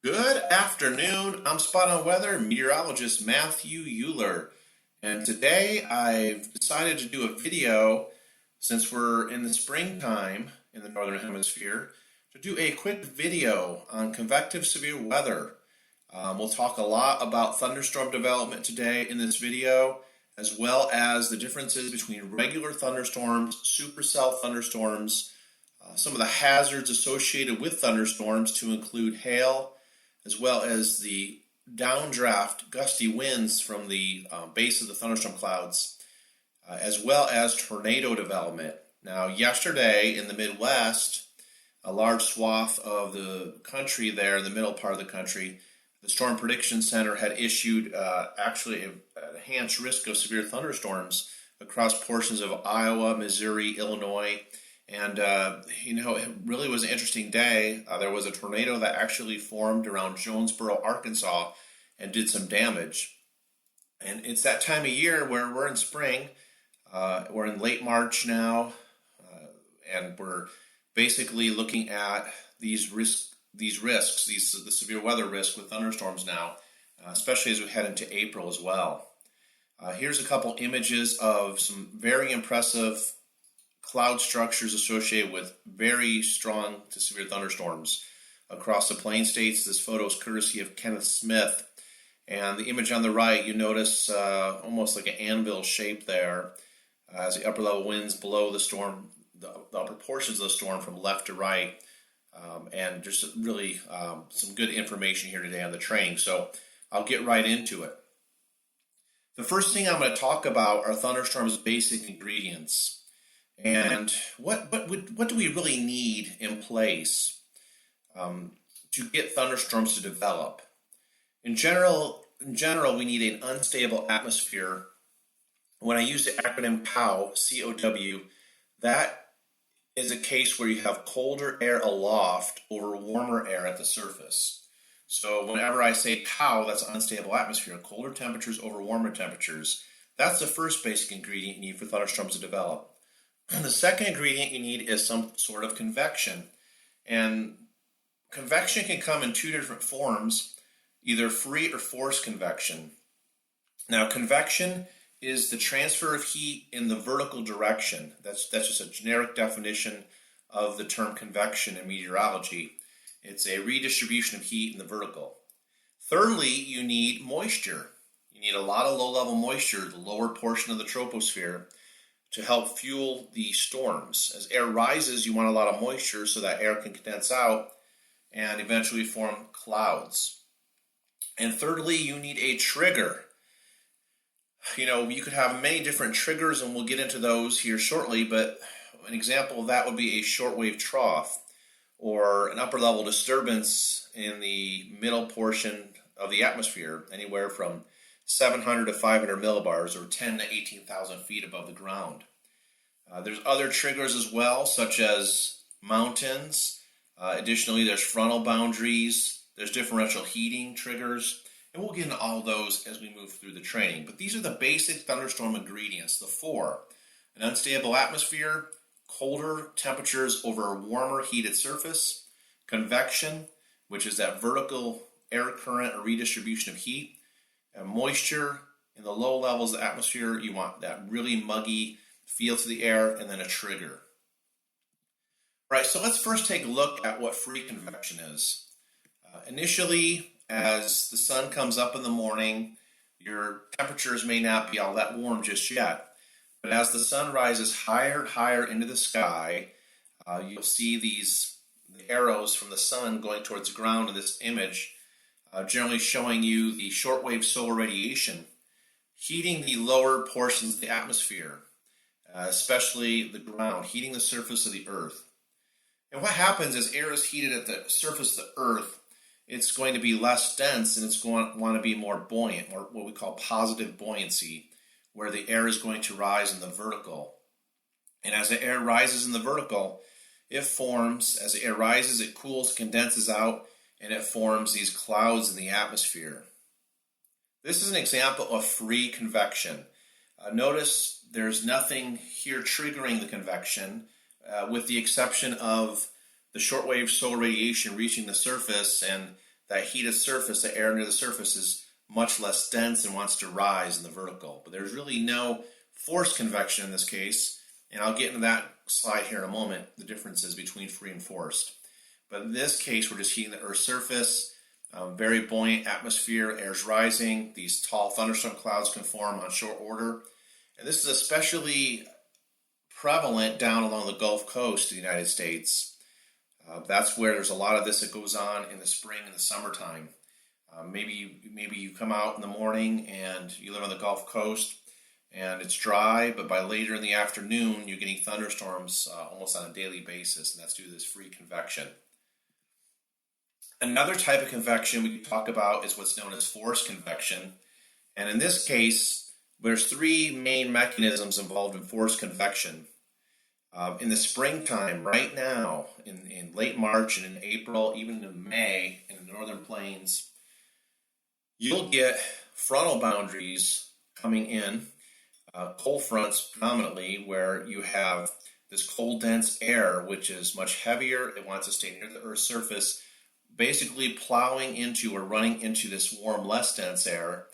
Good afternoon. I'm Spot On Weather meteorologist Matthew Euler, and today I've decided to do a video, since we're in the springtime in the Northern Hemisphere, to do a quick video on convective severe weather. We'll talk a lot about thunderstorm development today in this video, as well as the differences between regular thunderstorms, supercell thunderstorms, some of the hazards associated with thunderstorms to include hail, as well as the downdraft gusty winds from the base of the thunderstorm clouds, as well as tornado development. Now, yesterday in the Midwest, a large swath of the country there, in the middle part of the country, the Storm Prediction Center had issued actually an enhanced risk of severe thunderstorms across portions of Iowa, Missouri, Illinois. And, it really was an interesting day. There was a tornado that actually formed around Jonesboro, Arkansas, and did some damage. And it's that time of year where we're in spring. We're in late March now, and we're basically looking at the severe weather risk with thunderstorms now, especially as we head into April as well. Here's a couple images of some very impressive cloud structures associated with very strong to severe thunderstorms across the Plain States. This photo is courtesy of Kenneth Smith. And the image on the right, you notice almost like an anvil shape there as the upper level winds below the storm, the upper portions of the storm from left to right. And just really some good information here today on the training. So I'll get right into it. The first thing I'm going to talk about are thunderstorms' basic ingredients. And what do we really need in place to get thunderstorms to develop? In general, we need an unstable atmosphere. When I use the acronym COW, C-O-W, that is a case where you have colder air aloft over warmer air at the surface. So whenever I say COW, that's unstable atmosphere, colder temperatures over warmer temperatures. That's the first basic ingredient you need for thunderstorms to develop. The second ingredient you need is some sort of convection. And convection can come in two different forms, either free or forced convection. Now, convection is the transfer of heat in the vertical direction. That's just a generic definition of the term convection in meteorology. It's a redistribution of heat in the vertical. Thirdly, you need moisture. You need a lot of low-level moisture, the lower portion of the troposphere, to help fuel the storms. As air rises, you want a lot of moisture so that air can condense out and eventually form clouds. And thirdly, you need a trigger. You could have many different triggers, and we'll get into those here shortly, but an example of that would be a shortwave trough or an upper level disturbance in the middle portion of the atmosphere, anywhere from 700 to 500 millibars, or 10 to 18,000 feet above the ground. There's other triggers as well, such as mountains. Additionally, there's frontal boundaries. There's differential heating triggers. And we'll get into all those as we move through the training. But these are the basic thunderstorm ingredients, the four: an unstable atmosphere, colder temperatures over a warmer heated surface, convection, which is that vertical air current or redistribution of heat, and moisture in the low levels of the atmosphere. You want that really muggy feel to the air, and then a trigger. All right, so let's first take a look at what free convection is. Initially, as the sun comes up in the morning, your temperatures may not be all that warm just yet. But as the sun rises higher and higher into the sky, you'll see the arrows from the sun going towards the ground in this image, generally showing you the shortwave solar radiation heating the lower portions of the atmosphere, especially the ground, heating the surface of the earth. And what happens as air is heated at the surface of the earth, it's going to be less dense, and it's going to want to be more buoyant, or what we call positive buoyancy, where the air is going to rise in the vertical. And as the air rises in the vertical, it forms, as the air rises, it cools, condenses out, and it forms these clouds in the atmosphere. This is an example of free convection. Notice there's nothing here triggering the convection, with the exception of the shortwave solar radiation reaching the surface and that heated surface, the air near the surface, is much less dense and wants to rise in the vertical. But there's really no forced convection in this case, and I'll get into that slide here in a moment, the differences between free and forced. But in this case, we're just heating the Earth's surface, very buoyant atmosphere, air's rising, these tall thunderstorm clouds can form on short order. And this is especially prevalent down along the Gulf Coast of the United States. That's where there's a lot of this that goes on in the spring and the summertime. Maybe you come out in the morning and you live on the Gulf Coast and it's dry, but by later in the afternoon you're getting thunderstorms almost on a daily basis, and that's due to this free convection. Another type of convection we can talk about is what's known as forced convection, and in this case there's three main mechanisms involved in forced convection. In the springtime, right now, in late March and in April, even in May in the northern plains, you'll get frontal boundaries coming in, cold fronts predominantly, where you have this cold, dense air, which is much heavier. It wants to stay near the Earth's surface, basically plowing into or running into this warm, less dense air.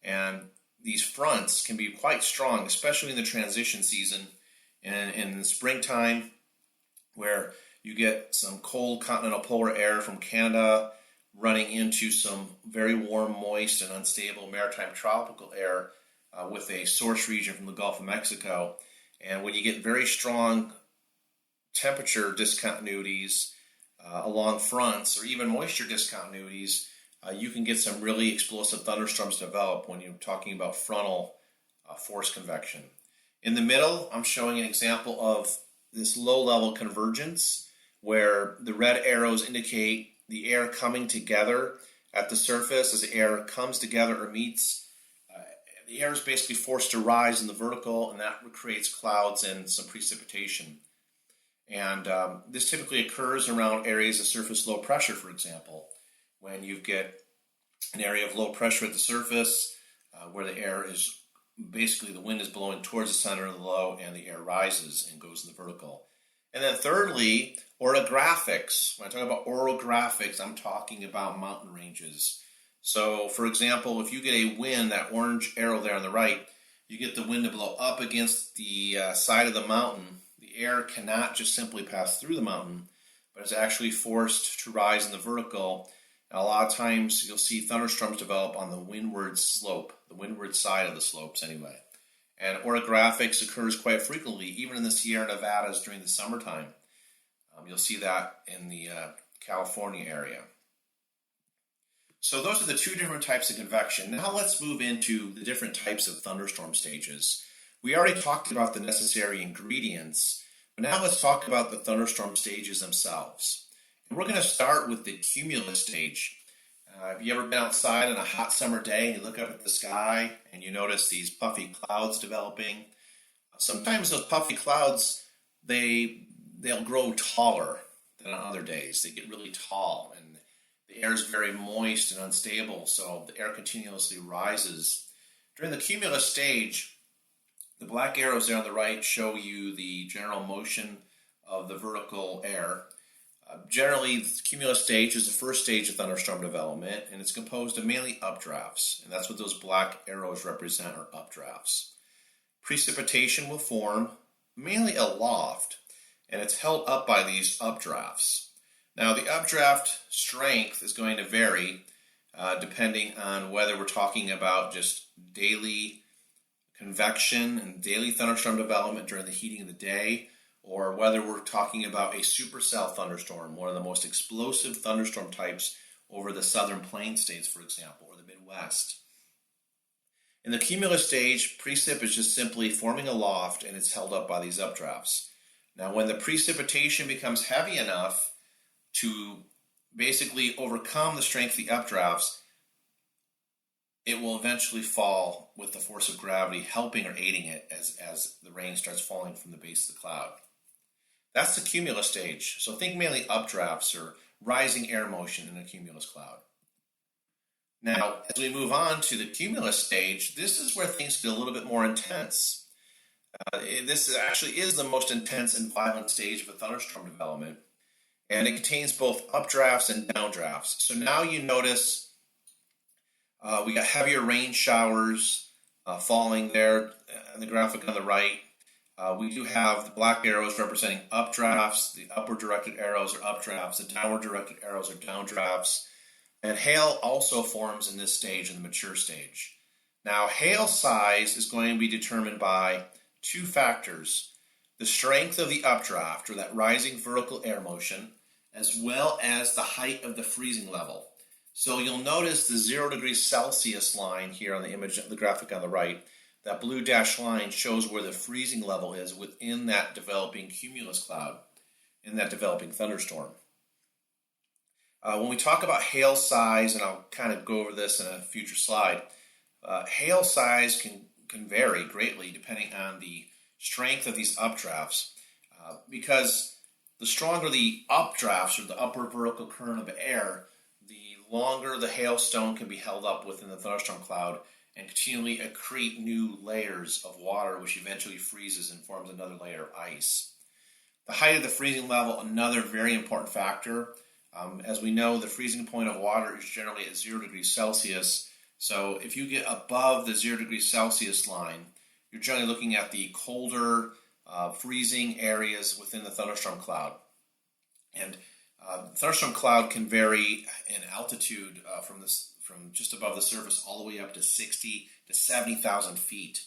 And these fronts can be quite strong, especially in the transition season and in the springtime, where you get some cold continental polar air from Canada running into some very warm, moist, and unstable maritime tropical air with a source region from the Gulf of Mexico. And when you get very strong temperature discontinuities along fronts, or even moisture discontinuities, you can get some really explosive thunderstorms develop when you're talking about frontal forced convection. In the middle, I'm showing an example of this low-level convergence, where the red arrows indicate the air coming together at the surface. As the air comes together or meets, the air is basically forced to rise in the vertical, and that creates clouds and some precipitation. And this typically occurs around areas of surface low pressure, for example, when you get an area of low pressure at the surface where the air is basically the wind is blowing towards the center of the low and the air rises and goes in the vertical. And then thirdly, orographics. When I talk about orographics, I'm talking about mountain ranges. So for example, if you get a wind, that orange arrow there on the right, you get the wind to blow up against the side of the mountain. The air cannot just simply pass through the mountain, but it's actually forced to rise in the vertical. And a lot of times you'll see thunderstorms develop on the windward slope, the windward side of the slopes anyway. And orographics occurs quite frequently, even in the Sierra Nevadas during the summertime. You'll see that in the California area. So those are the two different types of convection. Now let's move into the different types of thunderstorm stages. We already talked about the necessary ingredients, but now let's talk about the thunderstorm stages themselves. And we're going to start with the cumulus stage. Have you ever been outside on a hot summer day and you look up at the sky and you notice these puffy clouds developing? Sometimes those puffy clouds, they'll grow taller than on other days. They get really tall, and the air is very moist and unstable, so the air continuously rises. During the cumulus stage, the black arrows there on the right show you the general motion of the vertical air. Generally, the cumulus stage is the first stage of thunderstorm development, and it's composed of mainly updrafts, and that's what those black arrows represent, are updrafts. Precipitation will form mainly aloft, and it's held up by these updrafts. Now, the updraft strength is going to vary depending on whether we're talking about just daily convection and daily thunderstorm development during the heating of the day, or whether we're talking about a supercell thunderstorm, one of the most explosive thunderstorm types over the southern plain states, for example, or the Midwest. In the cumulus stage, precip is just simply forming aloft, and it's held up by these updrafts. Now, when the precipitation becomes heavy enough to basically overcome the strength of the updrafts, it will eventually fall with the force of gravity helping or aiding it as the rain starts falling from the base of the cloud. That's the cumulus stage. So think mainly updrafts or rising air motion in a cumulus cloud. Now, as we move on to the cumulus stage, this is where things get a little bit more intense. This actually is the most intense and violent stage of a thunderstorm development. and it contains both updrafts and downdrafts. So now you notice we got heavier rain showers falling there in the graphic on the right. We do have the black arrows representing updrafts, the upward directed arrows are updrafts, the downward directed arrows are downdrafts, and hail also forms in this stage, in the mature stage. Now, hail size is going to be determined by two factors: the strength of the updraft, or that rising vertical air motion, as well as the height of the freezing level. So you'll notice the 0 degrees Celsius line here on the image, the graphic on the right. That blue dashed line shows where the freezing level is within that developing cumulus cloud, in that developing thunderstorm. When we talk about hail size, and I'll kind of go over this in a future slide, hail size can vary greatly depending on the strength of these updrafts, because the stronger the updrafts, or the upward vertical current of air, the longer the hailstone can be held up within the thunderstorm cloud and continually accrete new layers of water, which eventually freezes and forms another layer of ice. The height of the freezing level, another very important factor. As we know, the freezing point of water is generally at 0 degrees Celsius. So if you get above the 0 degrees Celsius line, you're generally looking at the colder, freezing areas within the thunderstorm cloud. And the thunderstorm cloud can vary in altitude from just above the surface all the way up to 60 to 70,000 feet.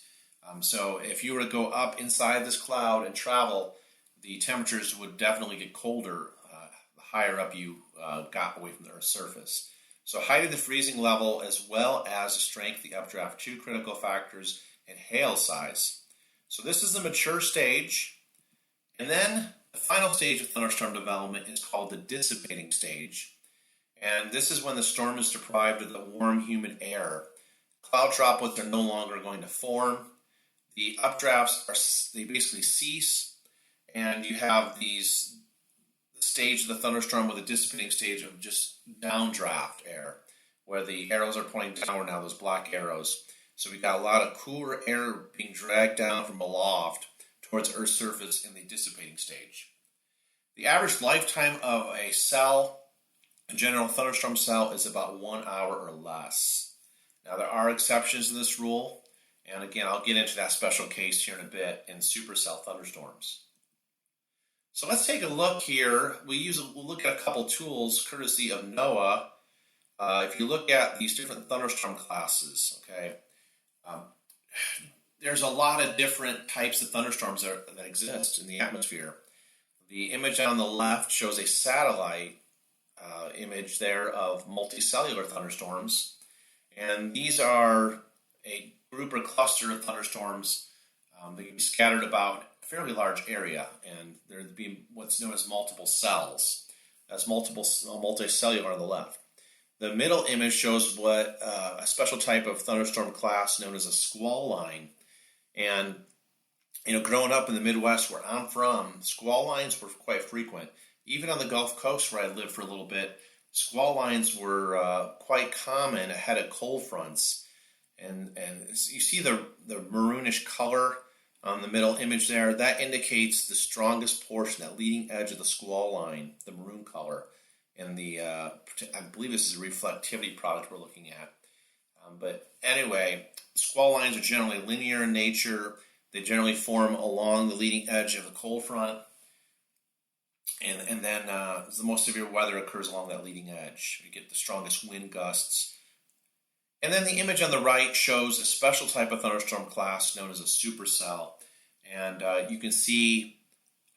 So if you were to go up inside this cloud and travel, the temperatures would definitely get colder the higher up you got away from the Earth's surface. So height of the freezing level, as well as the strength of the updraft, two critical factors, and hail size. So this is the mature stage. And then the final stage of thunderstorm development is called the dissipating stage. And this is when the storm is deprived of the warm, humid air. Cloud droplets are no longer going to form. The updrafts they basically cease, and you have the stage of the thunderstorm with a dissipating stage of just downdraft air, where the arrows are pointing downward now, those black arrows. So we've got a lot of cooler air being dragged down from aloft towards Earth's surface in the dissipating stage. The average lifetime of a cell, a general thunderstorm cell, is about 1 hour or less. Now, there are exceptions to this rule, and again, I'll get into that special case here in a bit in supercell thunderstorms. So let's take a look here. We'll look at a couple tools courtesy of NOAA. If you look at these different thunderstorm classes, okay, there's a lot of different types of thunderstorms that exist in the atmosphere. The image on the left shows a satellite image there of multicellular thunderstorms, and these are a group or cluster of thunderstorms that can be scattered about a fairly large area, and there'd be what's known as multiple cells. That's multicellular on the left. The middle image shows what a special type of thunderstorm class known as a squall line. And growing up in the Midwest where I'm from, squall lines were quite frequent. Even on the Gulf Coast where I lived for a little bit, squall lines were quite common ahead of cold fronts. And you see the maroonish color on the middle image there. That indicates the strongest portion, that leading edge of the squall line, the maroon color. And I believe this is a reflectivity product we're looking at. But anyway, squall lines are generally linear in nature. They generally form along the leading edge of the cold front. And then the most severe weather occurs along that leading edge. You get the strongest wind gusts. And then the image on the right shows a special type of thunderstorm class known as a supercell. And you can see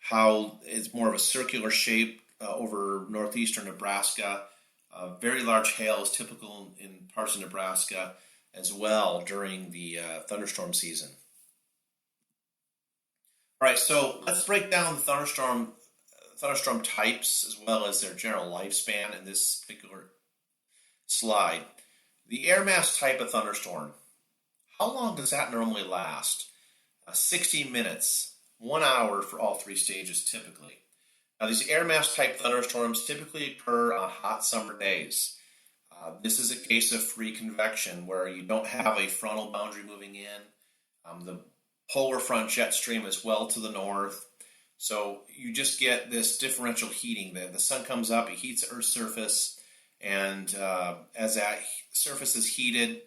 how it's more of a circular shape over northeastern Nebraska. Very large hail is typical in parts of Nebraska as well during the thunderstorm season. All right, so let's break down the thunderstorm types as well as their general lifespan in this particular slide. The air mass type of thunderstorm, how long does that normally last? 60 minutes, 1 hour for all three stages typically. Now, these air mass type thunderstorms typically occur on hot summer days. This is a case of free convection where you don't have a frontal boundary moving in. The polar front jet stream is well to the north. So you just get this differential heating. The sun comes up, it heats the Earth's surface, and as that surface is heated,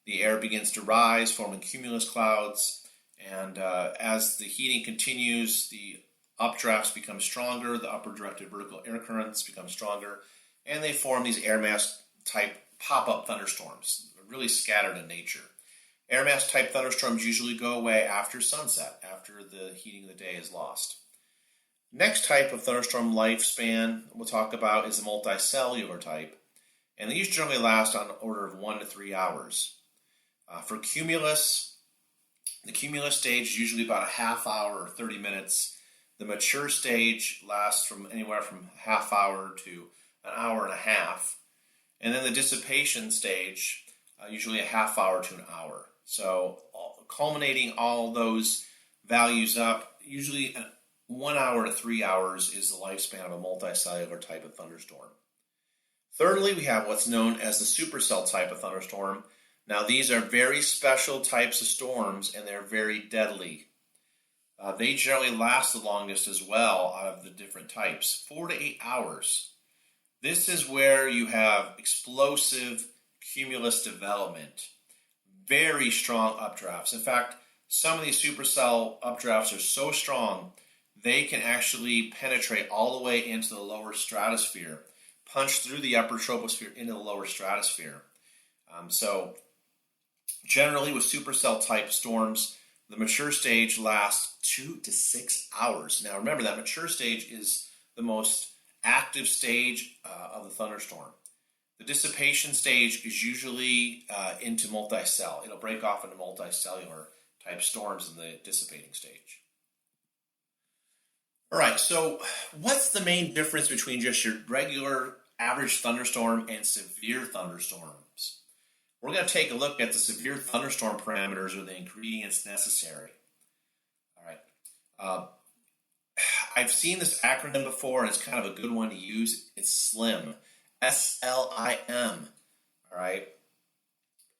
the air begins to rise, forming cumulus clouds. And as the heating continues, the updrafts become stronger, the upward directed vertical air currents become stronger, and they form these air mass type pop-up thunderstorms, really scattered in nature. Air mass type thunderstorms usually go away after sunset, after the heating of the day is lost. Next type of thunderstorm lifespan we'll talk about is the multicellular type, and these generally last on the order of 1 to 3 hours. For cumulus, the cumulus stage is usually about a half hour or 30 minutes. The mature stage lasts from anywhere from a half hour to an hour and a half. And then the dissipation stage, usually a half hour to an hour. So culminating all those values up, usually 1 hour to 3 hours is the lifespan of a multicellular type of thunderstorm. Thirdly, we have what's known as the supercell type of thunderstorm. Now, these are very special types of storms, and they're very deadly. They generally last the longest as well out of the different types, 4 to 8 hours. This is where you have explosive cumulus development, very strong updrafts. In fact, some of these supercell updrafts are so strong, they can actually penetrate all the way into the lower stratosphere, punch through the upper troposphere into the lower stratosphere. So generally with supercell type storms, the mature stage lasts 2 to 6 hours. Now remember, that mature stage is the most active stage of the thunderstorm. The dissipation stage is usually into multicell. It'll break off into multicellular type storms in the dissipating stage. All right, so what's the main difference between just your regular average thunderstorm and severe thunderstorms? We're going to take a look at the severe thunderstorm parameters or the ingredients necessary. All right. I've seen this acronym before, and it's kind of a good one to use. It's SLIM. S-L-I-M. All right.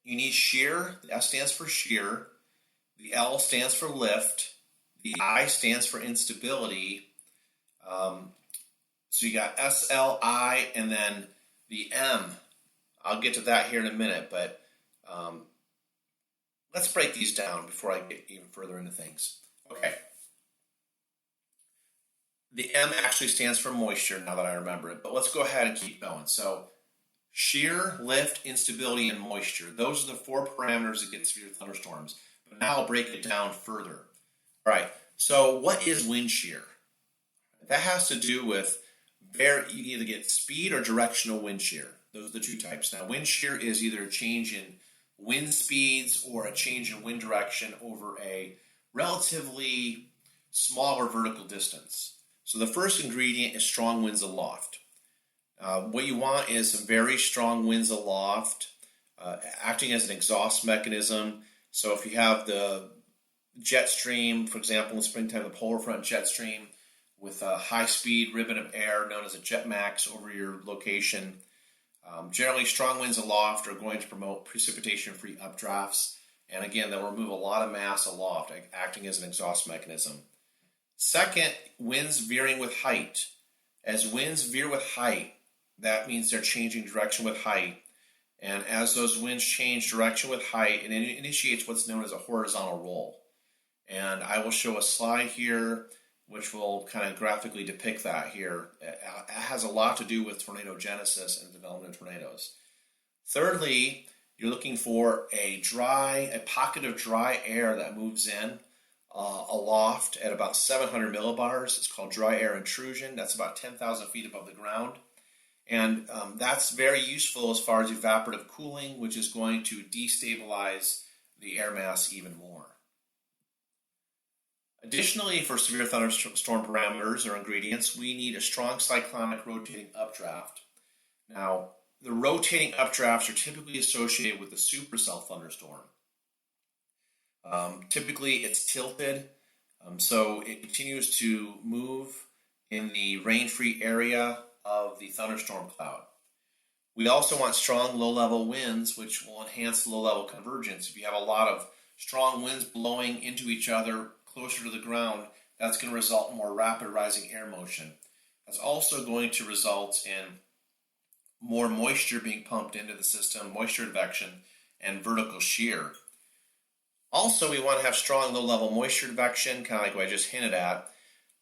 You need shear. The S stands for shear. The L stands for lift. The I stands for instability. So you got S-L-I and then the M. I'll get to that here in a minute, but let's break these down before I get even further into things. Okay. The M actually stands for moisture, now that I remember it, but let's go ahead and keep going. So shear, lift, instability, and moisture. Those are the 4 parameters that get severe thunderstorms. But now I'll break it down further. All right, so what is wind shear? That has to do with you either get speed or directional wind shear. Those are the 2 types. Now, wind shear is either a change in wind speeds or a change in wind direction over a relatively smaller vertical distance. So the first ingredient is strong winds aloft. What you want is some very strong winds aloft, acting as an exhaust mechanism. So if you have the jet stream, for example, in springtime, the polar front jet stream with a high-speed ribbon of air known as a jet max over your location, generally strong winds aloft are going to promote precipitation-free updrafts. And again, they'll remove a lot of mass aloft, acting as an exhaust mechanism. Second, winds veering with height. As winds veer with height, that means they're changing direction with height. And as those winds change direction with height, it initiates what's known as a horizontal roll. And I will show a slide here which will kind of graphically depict that here. It has a lot to do with tornadogenesis and the development of tornadoes. Thirdly, you're looking for a pocket of dry air that moves in aloft at about 700 millibars. It's called dry air intrusion. That's about 10,000 feet above the ground. And that's very useful as far as evaporative cooling, which is going to destabilize the air mass even more. Additionally, for severe thunderstorm parameters or ingredients, we need a strong cyclonic rotating updraft. Now, the rotating updrafts are typically associated with the supercell thunderstorm. Typically, it's tilted, so it continues to move in the rain-free area of the thunderstorm cloud. We also want strong low-level winds, which will enhance low-level convergence. If you have a lot of strong winds blowing into each other closer to the ground, That's going to result in more rapid rising air motion. That's also going to result in more moisture being pumped into the system, moisture advection, and vertical shear. Also, we want to have strong low-level moisture advection, kind of like what I just hinted at.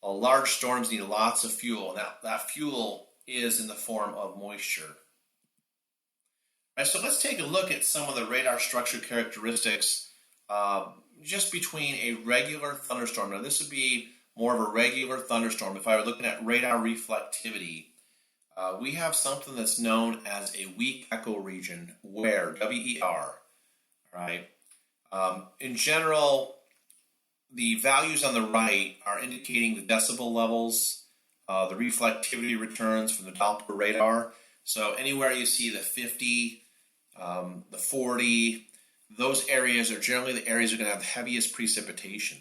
Large storms need lots of fuel, and that fuel is in the form of moisture. All right, so let's take a look at some of the radar structure characteristics just between a regular thunderstorm. Now, this would be more of a regular thunderstorm. If I were looking at radar reflectivity, we have something that's known as a weak echo region, WER, W-E-R, right? In general, the values on the right are indicating the decibel levels, the reflectivity returns from the Doppler radar. So anywhere you see the 50, the 40, those areas are generally the areas that are going to have the heaviest precipitation.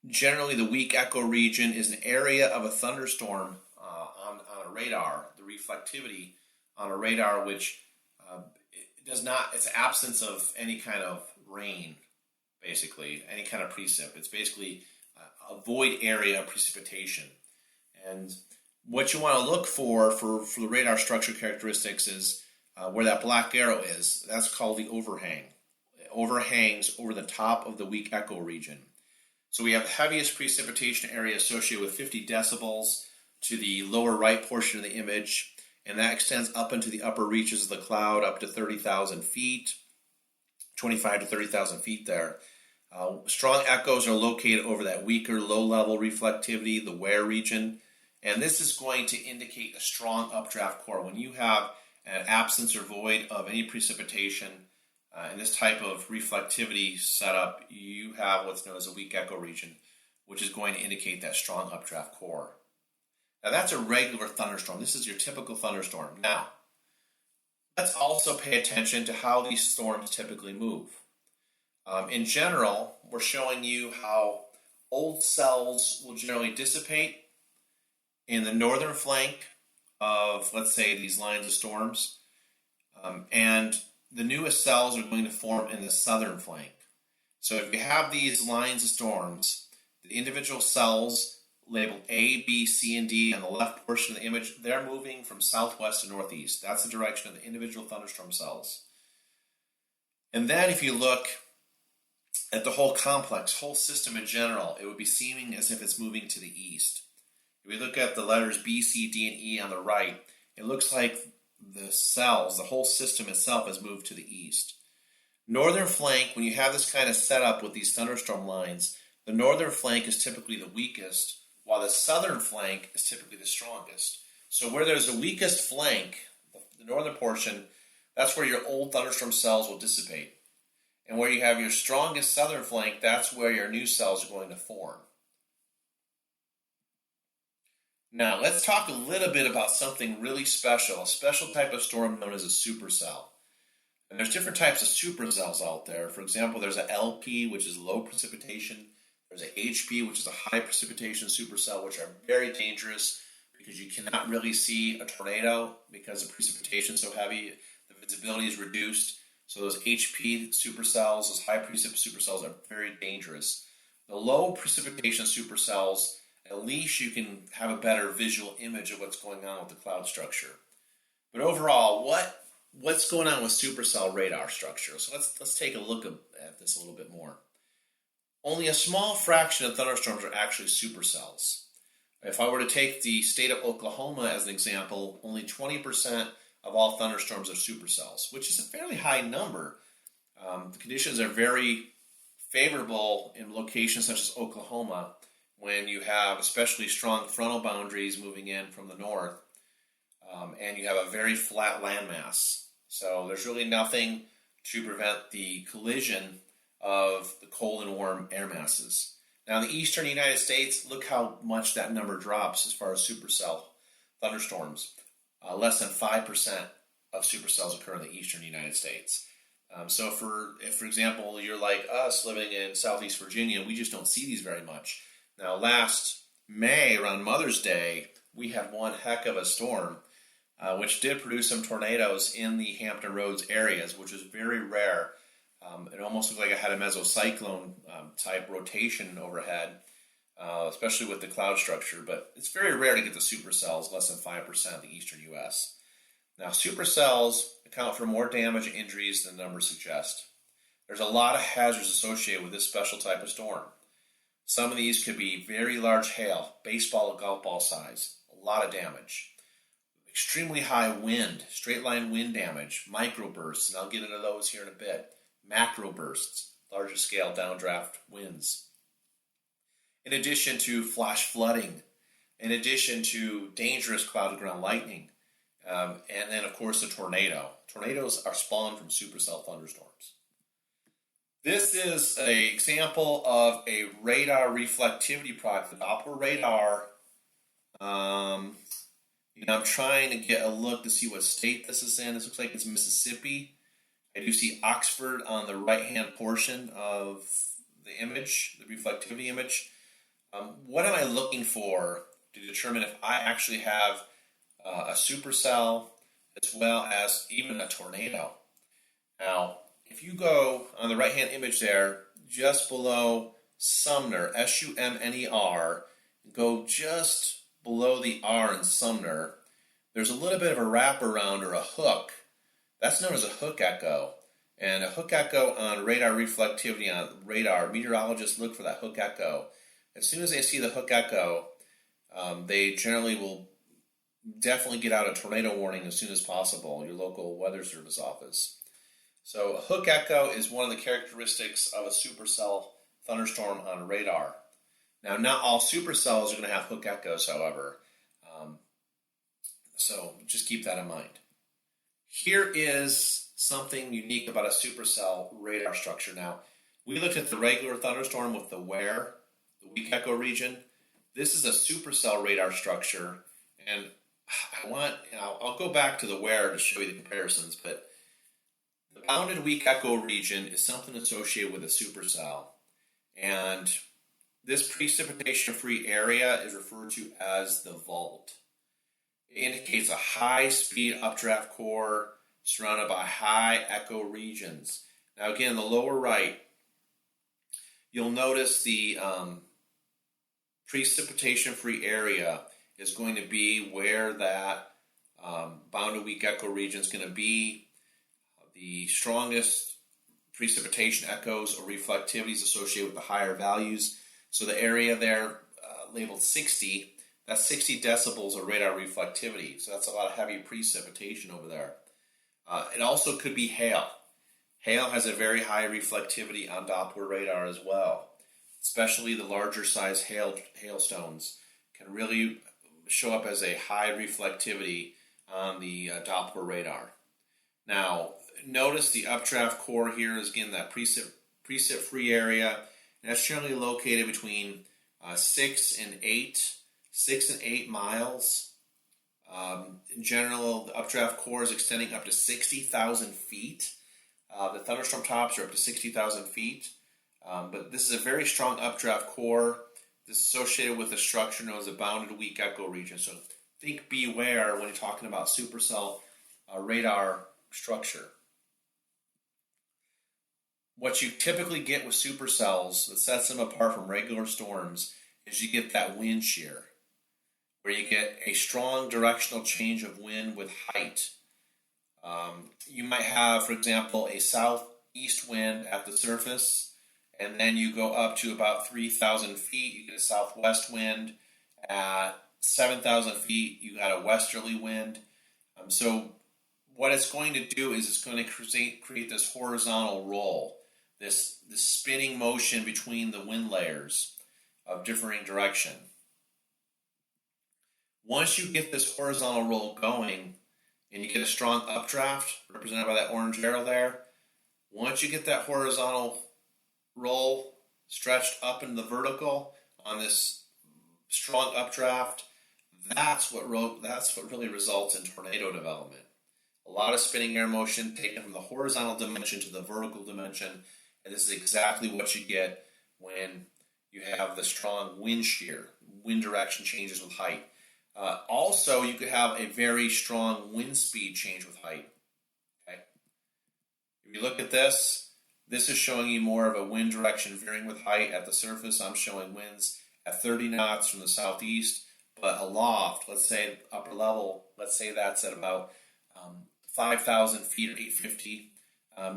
Generally, the weak echo region is an area of a thunderstorm on a radar, the reflectivity on a radar, which does not, it's absence of any kind of rain, basically, any kind of precip. It's basically a void area of precipitation. And what you want to look for the radar structure characteristics is where that black arrow is. That's called the overhang. It overhangs over the top of the weak echo region. So we have the heaviest precipitation area associated with 50 decibels to the lower right portion of the image, and that extends up into the upper reaches of the cloud up to 30,000 feet, 25 to 30,000 feet there. Strong echoes are located over that weaker low-level reflectivity, the WER region, and this is going to indicate a strong updraft core. When you have an absence or void of any precipitation in this type of reflectivity setup, you have what's known as a weak echo region, which is going to indicate that strong updraft core. Now that's a regular thunderstorm. This is your typical thunderstorm. Now, let's also pay attention to how these storms typically move. In general, we're showing you how old cells will generally dissipate in the northern flank of, let's say, these lines of storms, and the newest cells are going to form in the southern flank. So if you have these lines of storms, the individual cells labeled A, B, C, and D on the left portion of the image, they're moving from southwest to northeast. That's the direction of the individual thunderstorm cells. And then if you look at the whole complex, whole system in general, it would be seeming as if it's moving to the east. If we look at the letters B, C, D, and E on the right, it looks like the cells, the whole system itself has moved to the east. Northern flank, when you have this kind of setup with these thunderstorm lines, the northern flank is typically the weakest, while the southern flank is typically the strongest. So where there's the weakest flank, the northern portion, that's where your old thunderstorm cells will dissipate. And where you have your strongest southern flank, that's where your new cells are going to form. Now, let's talk a little bit about something really special, a special type of storm known as a supercell. And there's different types of supercells out there. For example, there's a LP, which is low precipitation. There's a HP, which is a high precipitation supercell, which are very dangerous because you cannot really see a tornado because the precipitation is so heavy. The visibility is reduced. So those HP supercells, those high precip supercells are very dangerous. The low precipitation supercells, at least you can have a better visual image of what's going on with the cloud structure. But overall, what's going on with supercell radar structure? So let's take a look at this a little bit more. Only a small fraction of thunderstorms are actually supercells. If I were to take the state of Oklahoma as an example, only 20% of all thunderstorms are supercells, which is a fairly high number. The conditions are very favorable in locations such as Oklahoma when you have especially strong frontal boundaries moving in from the north, and you have a very flat landmass. So there's really nothing to prevent the collision of the cold and warm air masses. Now, in the eastern United States, look how much that number drops as far as supercell thunderstorms. Less than 5% of supercells occur in the eastern United States. So if, for example, you're like us living in Southeast Virginia, we just don't see these very much. Now, last May, around Mother's Day, we had one heck of a storm, which did produce some tornadoes in the Hampton Roads areas, which is very rare. It almost looked like I had a mesocyclone type rotation overhead, especially with the cloud structure. But it's very rare to get the supercells, less than 5% of the eastern U.S. Now, supercells account for more damage and injuries than the numbers suggest. There's a lot of hazards associated with this special type of storm. Some of these could be very large hail, baseball or golf ball size, a lot of damage. Extremely high wind, straight line wind damage, microbursts, and I'll get into those here in a bit. Macro bursts, larger scale downdraft winds. In addition to flash flooding, in addition to dangerous cloud-to-ground lightning, and then of course the tornado. Tornadoes are spawned from supercell thunderstorms. This is an example of a radar reflectivity product, the Doppler radar. I'm trying to get a look to see what state this is in. This looks like it's Mississippi. I do see Oxford on the right-hand portion of the image, the reflectivity image. What am I looking for to determine if I actually have a supercell as well as even a tornado? Now, if you go on the right-hand image there, just below Sumner, S-U-M-N-E-R, go just below the R in Sumner, there's a little bit of a wraparound or a hook. That's known as a hook echo. And a hook echo on radar reflectivity on radar, meteorologists look for that hook echo. As soon as they see the hook echo, they generally will definitely get out a tornado warning as soon as possible, your local weather service office. So a hook echo is one of the characteristics of a supercell thunderstorm on radar. Now, not all supercells are going to have hook echoes, however. So just keep that in mind. Here is something unique about a supercell radar structure. Now, we looked at the regular thunderstorm with the WEAR, the weak echo region. This is a supercell radar structure, and I'll go back to the WEAR to show you the comparisons, but the bounded weak echo region is something associated with a supercell, and this precipitation-free area is referred to as the vault. It indicates a high-speed updraft core surrounded by high echo regions. Now again, in the lower right, you'll notice the precipitation-free area is going to be where that bounded weak echo region is going to be. The strongest precipitation echoes or reflectivities associated with the higher values. So the area there labeled 60, that's 60 decibels of radar reflectivity. So that's a lot of heavy precipitation over there. It also could be hail. Hail has a very high reflectivity on Doppler radar as well. Especially the larger size hailstones can really show up as a high reflectivity on the Doppler radar. Now, notice the updraft core here is, again, that precip-free area. And that's generally located between 6 and 8 miles. In general, the updraft core is extending up to 60,000 feet. The thunderstorm tops are up to 60,000 feet. But this is a very strong updraft core. This is associated with a structure known as a bounded weak echo region. So think beware when you're talking about supercell radar structure. What you typically get with supercells that sets them apart from regular storms is you get that wind shear, where you get a strong directional change of wind with height. You might have, for example, a southeast wind at the surface, and then you go up to about 3,000 feet, you get a southwest wind. At 7,000 feet, you got a westerly wind. So what it's going to do is it's going to create this horizontal roll, this spinning motion between the wind layers of differing direction. Once you get this horizontal roll going and you get a strong updraft represented by that orange arrow there, once you get that horizontal roll stretched up into the vertical on this strong updraft, that's what really results in tornado development. A lot of spinning air motion taken from the horizontal dimension to the vertical dimension, and this is exactly what you get when you have the strong wind shear. Wind direction changes with height. Also, you could have a very strong wind speed change with height. Okay? If you look at this, This is showing you more of a wind direction varying with height at the surface. I'm showing winds at 30 knots from the southeast, but aloft, let's say upper level, let's say that's at about 5,000 feet or 850.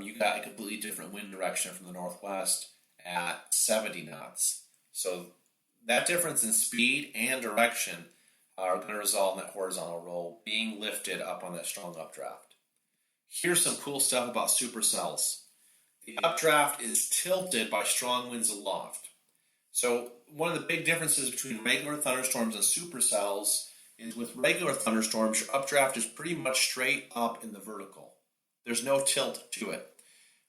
You got a completely different wind direction from the northwest at 70 knots. So that difference in speed and direction are going to result in that horizontal roll being lifted up on that strong updraft. Here's some cool stuff about supercells. The updraft is tilted by strong winds aloft. So one of the big differences between regular thunderstorms and supercells is with regular thunderstorms, your updraft is pretty much straight up in the vertical. There's no tilt to it.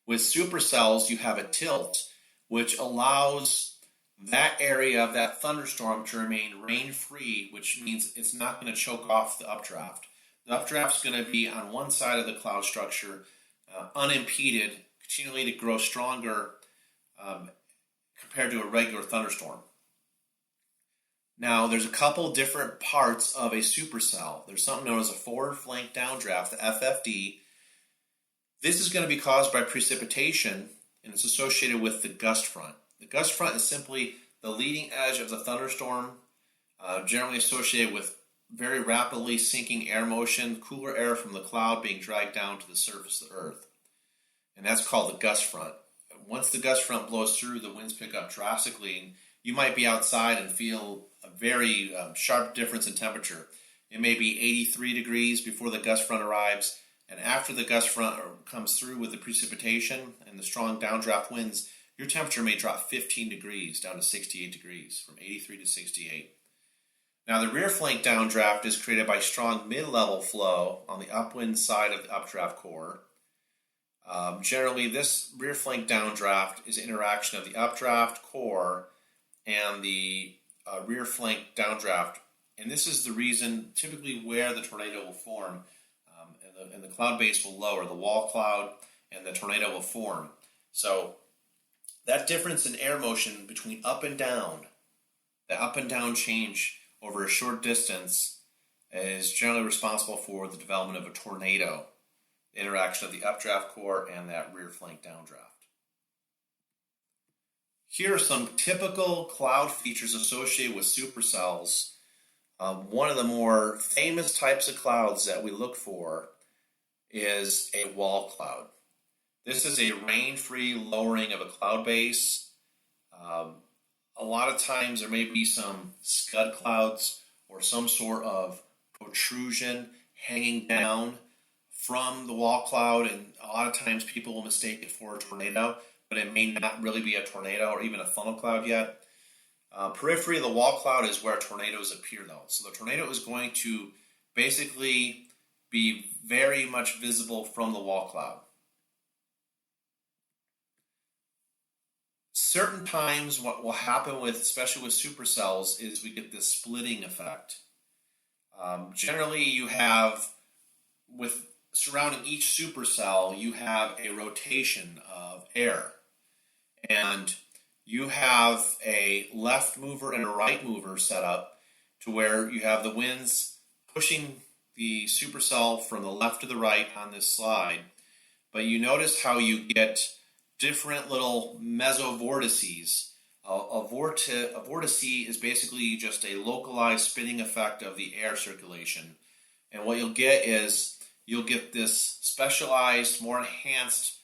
With supercells, you have a tilt, which allows that area of that thunderstorm to remain rain-free, which means it's not going to choke off the updraft. The updraft is going to be on one side of the cloud structure, unimpeded, continually to grow stronger compared to a regular thunderstorm. Now, there's a couple different parts of a supercell. There's something known as a forward flank downdraft, the FFD. This is going to be caused by precipitation, and it's associated with the gust front. The gust front is simply the leading edge of the thunderstorm, generally associated with very rapidly sinking air motion, cooler air from the cloud being dragged down to the surface of the earth. And that's called the gust front. Once the gust front blows through, the winds pick up drastically, and you might be outside and feel a very sharp difference in temperature. It may be 83 degrees before the gust front arrives, and after the gust front comes through with the precipitation and the strong downdraft winds, your temperature may drop 15 degrees down to 68 degrees, from 83 to 68. Now, the rear flank downdraft is created by strong mid-level flow on the upwind side of the updraft core. Generally, this rear flank downdraft is an interaction of the updraft core and the rear flank downdraft, and this is the reason typically where the tornado will form, and the cloud base will lower, the wall cloud, and the tornado will form. So that difference in air motion between up and down, the up and down change over a short distance, is generally responsible for the development of a tornado, the interaction of the updraft core and that rear flank downdraft. Here are some typical cloud features associated with supercells. One of the more famous types of clouds that we look for is a wall cloud. This is a rain-free lowering of a cloud base. A lot of times there may be some scud clouds or some sort of protrusion hanging down from the wall cloud, and a lot of times people will mistake it for a tornado, but it may not really be a tornado or even a funnel cloud yet. Periphery of the wall cloud is where tornadoes appear, though. So the tornado is going to basically be very much visible from the wall cloud. Certain times what will happen with, especially with supercells, is we get this splitting effect. Generally you have, with surrounding each supercell, you have a rotation of air. And you have a left mover and a right mover set up to where you have the winds pushing the supercell from the left to the right on this slide. But you notice how you get different little mesovortices. A vortice is basically just a localized spinning effect of the air circulation. And what you'll get is you'll get this specialized, more enhanced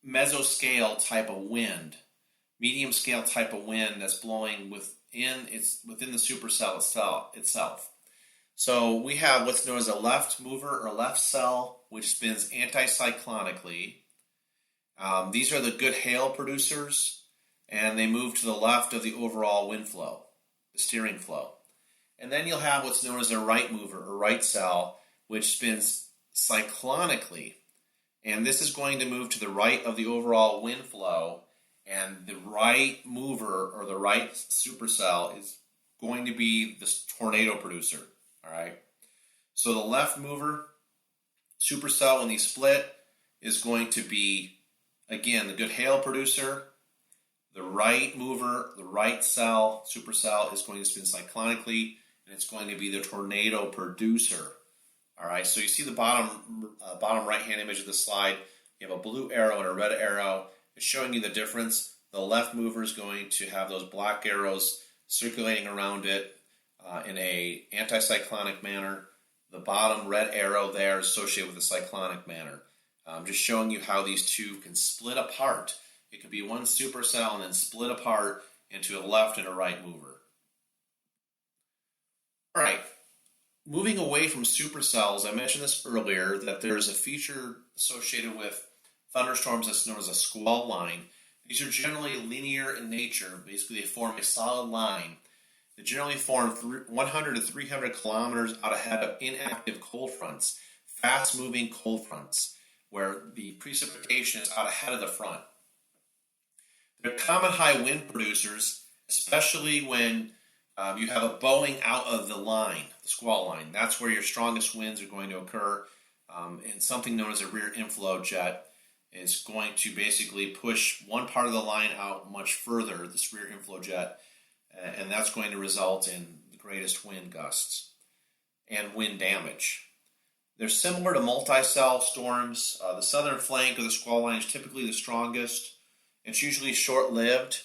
mesoscale type of wind, medium scale type of wind that's blowing within the supercell itself. So we have what's known as a left mover or left cell, which spins anticyclonically. These are the good hail producers, and they move to the left of the overall wind flow, the steering flow. And then you'll have what's known as a right mover or right cell, which spins cyclonically. And this is going to move to the right of the overall wind flow, and the right mover or the right supercell is going to be the tornado producer. All right. So the left mover supercell, when they split, is going to be, again, the good hail producer. The right mover, the right cell, supercell, is going to spin cyclonically, and it's going to be the tornado producer. All right, so you see the bottom right-hand image of the slide. You have a blue arrow and a red arrow. It's showing you the difference. The left mover is going to have those black arrows circulating around it in a anticyclonic manner. The bottom red arrow there is associated with a cyclonic manner. I'm just showing you how these two can split apart. It could be one supercell and then split apart into a left and a right mover. All right, moving away from supercells, I mentioned this earlier that there's a feature associated with thunderstorms that's known as a squall line. These are generally linear in nature. Basically, they form a solid line. They generally form 100 to 300 kilometers out ahead of inactive cold fronts, fast-moving cold fronts, where the precipitation is out ahead of the front. They're common high wind producers, especially when you have a bowing out of the line, the squall line. That's where your strongest winds are going to occur, and something known as a rear inflow jet is going to basically push one part of the line out much further, this rear inflow jet, and that's going to result in the greatest wind gusts and wind damage. They're similar to multi-cell storms. The southern flank of the squall line is typically the strongest. It's usually short-lived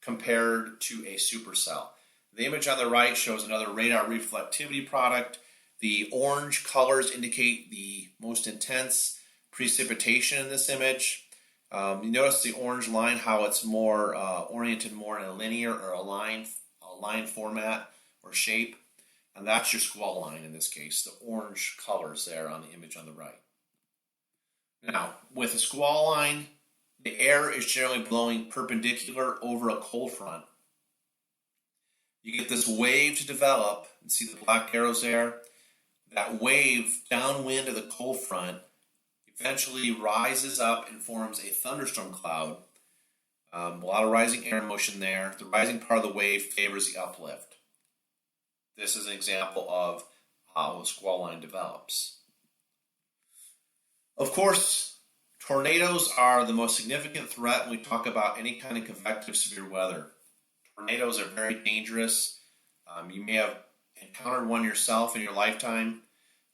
compared to a supercell. The image on the right shows another radar reflectivity product. The orange colors indicate the most intense precipitation in this image. You notice the orange line, how it's more oriented more in a linear or a line format or shape. And that's your squall line in this case, the orange colors there on the image on the right. Now, with a squall line, the air is generally blowing perpendicular over a cold front. You get this wave to develop, and see the black arrows there? That wave downwind of the cold front eventually rises up and forms a thunderstorm cloud. A lot of rising air motion there. The rising part of the wave favors the uplift. This is an example of how a squall line develops. Of course, tornadoes are the most significant threat when we talk about any kind of convective severe weather. Tornadoes are very dangerous. You may have encountered one yourself in your lifetime,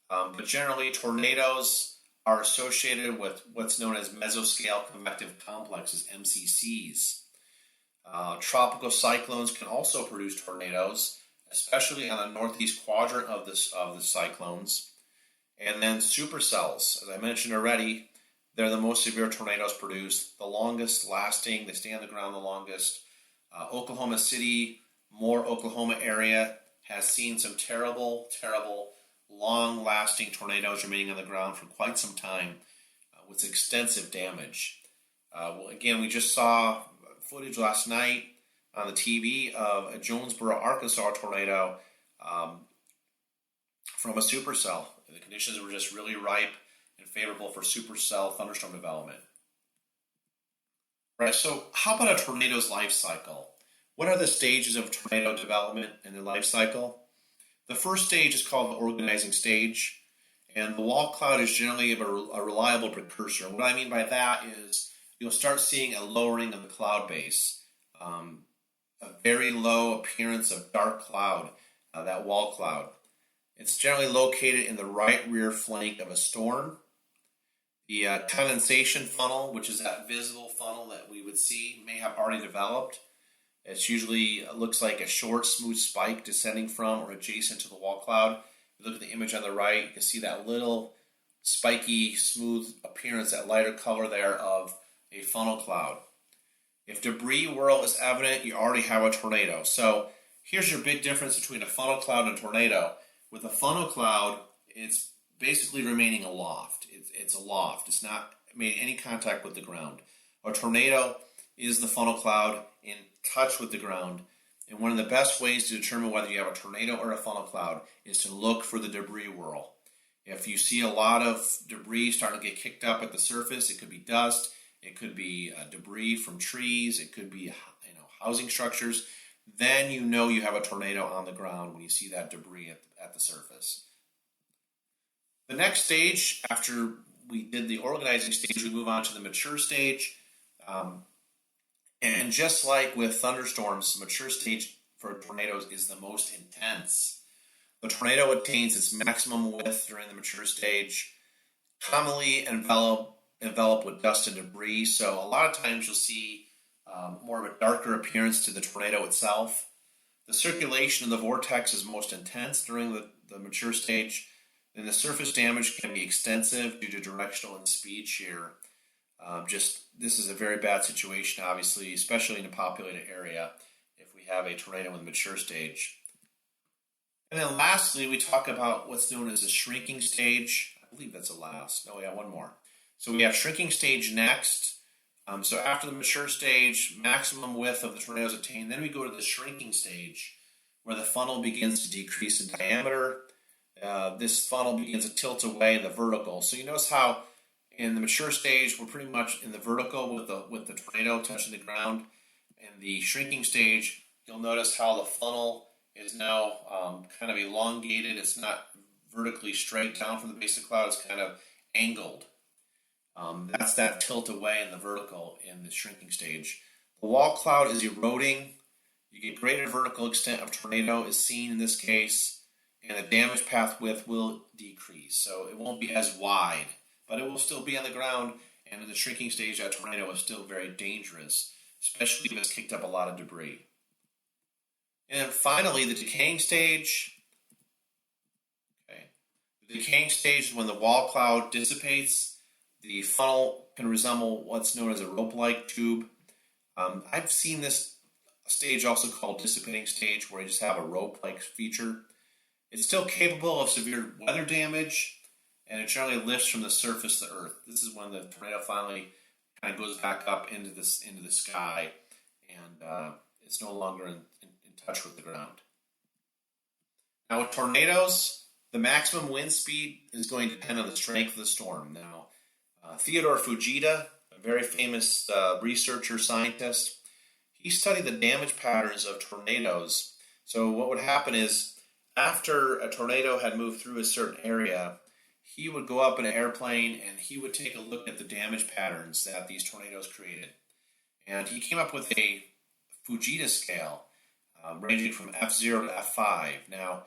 but generally tornadoes are associated with what's known as mesoscale convective complexes, MCCs. Tropical cyclones can also produce tornadoes, especially on the northeast quadrant of the cyclones. And then supercells, as I mentioned already, they're the most severe tornadoes produced, the longest lasting, they stay on the ground the longest. Oklahoma City, Moore, Oklahoma area has seen some terrible, long-lasting tornadoes remaining on the ground for quite some time with extensive damage. Again, we just saw footage last night on the TV of a Jonesboro, Arkansas tornado from a supercell. The conditions were just really ripe and favorable for supercell thunderstorm development. Right, so how about a tornado's life cycle? What are the stages of tornado development and their life cycle? The first stage is called the organizing stage, and the wall cloud is generally a reliable precursor. What I mean by that is you'll start seeing a lowering of the cloud base, a very low appearance of dark cloud, that wall cloud. It's generally located in the right rear flank of a storm. The condensation funnel, which is that visible funnel that we would see, may have already developed. It usually looks like a short, smooth spike descending from or adjacent to the wall cloud. If you look at the image on the right, you can see that little spiky, smooth appearance, that lighter color there of a funnel cloud. If debris whirl is evident, you already have a tornado. So here's your big difference between a funnel cloud and a tornado. With a funnel cloud, it's basically remaining aloft. It's aloft. It's not made any contact with the ground. A tornado is the funnel cloud in touch with the ground. And one of the best ways to determine whether you have a tornado or a funnel cloud is to look for the debris whirl. If you see a lot of debris starting to get kicked up at the surface, it could be dust, it could be debris from trees, it could be housing structures, then you know you have a tornado on the ground when you see that debris at the surface. The next stage, after we did the organizing stage, we move on to the mature stage. And just like with thunderstorms, the mature stage for tornadoes is the most intense. The tornado attains its maximum width during the mature stage, commonly envelop enveloped with dust and debris. So a lot of times you'll see more of a darker appearance to the tornado itself. The circulation of the vortex is most intense during the mature stage, and the surface damage can be extensive due to directional and speed shear. This is a very bad situation, obviously, especially in a populated area if we have a tornado in the mature stage. And then lastly, we talk about what's known as a shrinking stage. I believe that's the last. No, we have one more. So we have shrinking stage next. So after the mature stage, maximum width of the tornado is attained. Then we go to the shrinking stage, where the funnel begins to decrease in diameter. This funnel begins to tilt away in the vertical. So you notice how in the mature stage, we're pretty much in the vertical with the tornado touching the ground. In the shrinking stage, you'll notice how the funnel is now kind of elongated. It's not vertically straight down from the base of the cloud. It's kind of angled. That's that tilt away in the vertical in the shrinking stage. The wall cloud is eroding. You get greater vertical extent of tornado is seen in this case, and the damage path width will decrease. So it won't be as wide, but it will still be on the ground, and in the shrinking stage, that tornado is still very dangerous, especially if it's kicked up a lot of debris. And then finally, the decaying stage. The decaying stage is when the wall cloud dissipates. The funnel can resemble what's known as a rope-like tube. I've seen this stage also called dissipating stage, where you just have a rope-like feature. It's still capable of severe weather damage, and it generally lifts from the surface to earth. This is when the tornado finally kind of goes back up into the sky, and it's no longer in touch with the ground. Now with tornadoes, the maximum wind speed is going to depend on the strength of the storm. Now, Theodore Fujita, a very famous researcher, scientist, he studied the damage patterns of tornadoes. So what would happen is, after a tornado had moved through a certain area, he would go up in an airplane and he would take a look at the damage patterns that these tornadoes created. And he came up with a Fujita scale, ranging from F0 to F5. Now,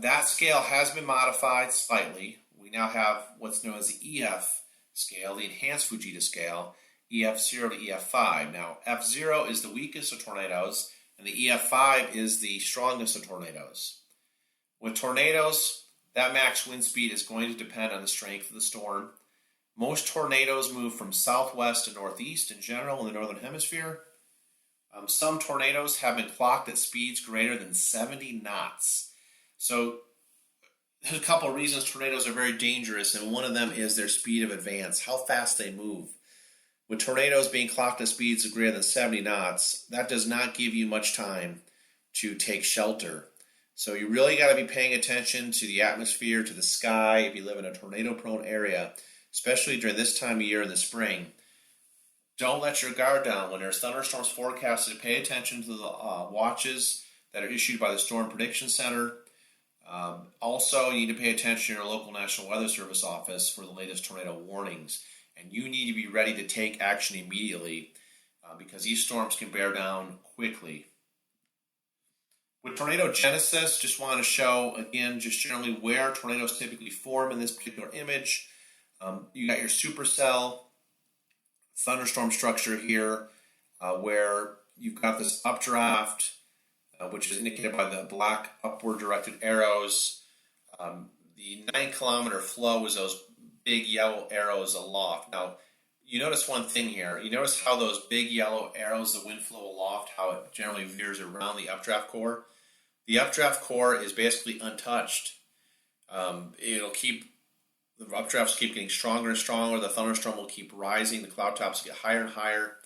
that scale has been modified slightly. We now have what's known as the EF scale, the enhanced Fujita scale, EF0 to EF5. Now, F0 is the weakest of tornadoes, and the EF5 is the strongest of tornadoes. With tornadoes, that max wind speed is going to depend on the strength of the storm. Most tornadoes move from southwest to northeast in general in the northern hemisphere. Some tornadoes have been clocked at speeds greater than 70 knots. So there's a couple of reasons tornadoes are very dangerous, and one of them is their speed of advance, how fast they move. With tornadoes being clocked at speeds of greater than 70 knots, that does not give you much time to take shelter. So you really got to be paying attention to the atmosphere, to the sky, if you live in a tornado-prone area, especially during this time of year in the spring. Don't let your guard down. When there's thunderstorms forecasted, pay attention to the watches that are issued by the Storm Prediction Center. Also, you need to pay attention to your local National Weather Service office for the latest tornado warnings. And you need to be ready to take action immediately because these storms can bear down quickly. With Tornadogenesis, just want to show, again, just generally where tornadoes typically form in this particular image. You got your supercell thunderstorm structure here where you've got this updraft, which is indicated by the black upward directed arrows. The 9-kilometer flow is those big yellow arrows aloft. Now, you notice one thing here. You notice how those big yellow arrows, the wind flow aloft, how it generally veers around the updraft core. The updraft core is basically untouched. The updrafts keep getting stronger and stronger. The thunderstorm will keep rising. The cloud tops get higher and higher.